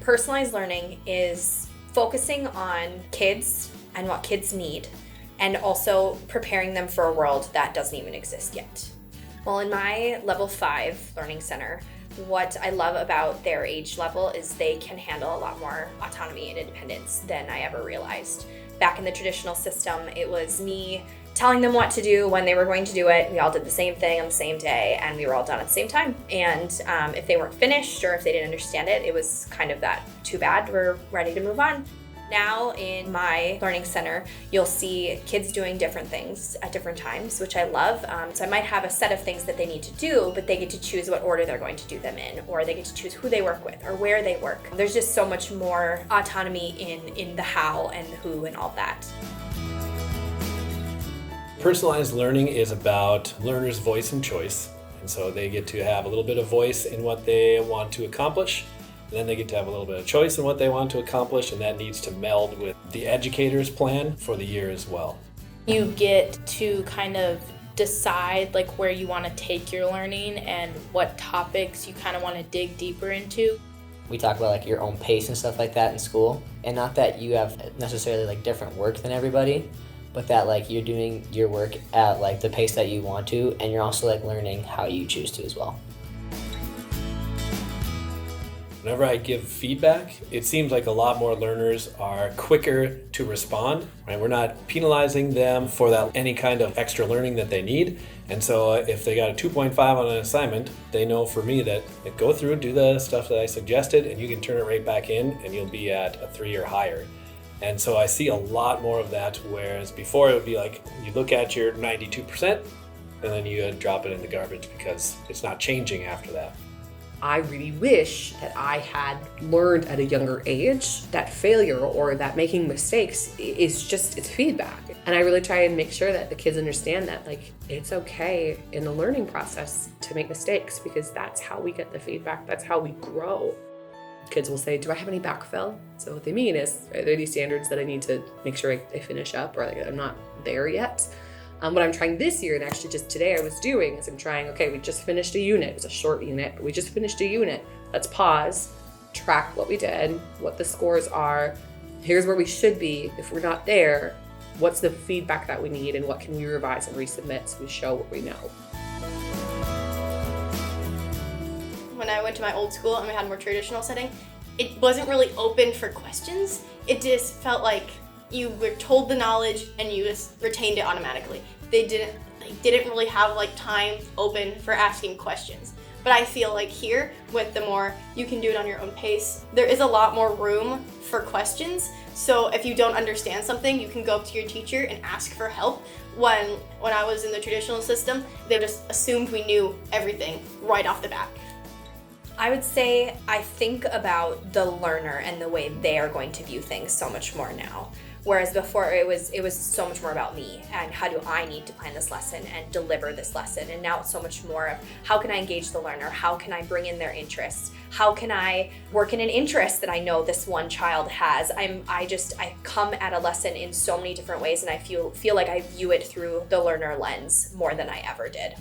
Personalized learning is focusing on kids and what kids need, and also preparing them for a world that doesn't even exist yet. Well, in my level 5 learning center, what I love about their age level is they can handle a lot more autonomy and independence than I ever realized. Back in the traditional system, it was me telling them what to do when they were going to do it. We all did the same thing on the same day, and we were all done at the same time. And if they weren't finished or if they didn't understand it, it was kind of that, too bad, we're ready to move on. Now in my learning center, you'll see kids doing different things at different times, which I love. So I might have a set of things that they need to do, but they get to choose what order they're going to do them in, or they get to choose who they work with or where they work. There's just so much more autonomy in the how and the who and all that. Personalized learning is about learners' voice and choice. And so they get to have a little bit of voice in what they want to accomplish. And then they get to have a little bit of choice in what they want to accomplish, and that needs to meld with the educator's plan for the year as well. You get to kind of decide like where you want to take your learning and what topics you kind of want to dig deeper into. We talk about like your own pace and stuff like that in school, and not that you have necessarily like different work than everybody, but that like you're doing your work at like the pace that you want to, and you're also like learning how you choose to as well. Whenever I give feedback, it seems like a lot more learners are quicker to respond, right? We're not penalizing them for that any kind of extra learning that they need. And so if they got a 2.5 on an assignment, they know for me that go through, do the stuff that I suggested, and you can turn it right back in and you'll be at a 3 or higher. And so I see a lot more of that, whereas before it would be like you look at your 92% and then you drop it in the garbage because it's not changing after that. I really wish that I had learned at a younger age that failure or that making mistakes it's feedback. And I really try and make sure that the kids understand that like it's okay in the learning process to make mistakes, because that's how we get the feedback, that's how we grow. Kids will say, do I have any backfill? So what they mean is, are there these standards that I need to make sure I finish up, or like I'm not there yet? What I'm trying this year, and actually just today I was doing, is I'm trying, okay, we just finished a unit. It was a short unit, but we just finished a unit. Let's pause, track what we did, what the scores are. Here's where we should be. If we're not there, what's the feedback that we need, and what can we revise and resubmit so we show what we know? When I went to my old school and we had a more traditional setting, it wasn't really open for questions. It just felt like you were told the knowledge and you just retained it automatically. They didn't really have like time open for asking questions. But I feel like here, with the more you can do it on your own pace, there is a lot more room for questions. So if you don't understand something, you can go up to your teacher and ask for help. When I was in the traditional system, they just assumed we knew everything right off the bat. I would say I think about the learner and the way they are going to view things so much more now. Whereas before it was so much more about me and how do I need to plan this lesson and deliver this lesson. And now it's so much more of how can I engage the learner? How can I bring in their interests? How can I work in an interest that I know this one child has? I come at a lesson in so many different ways, and I feel like I view it through the learner lens more than I ever did.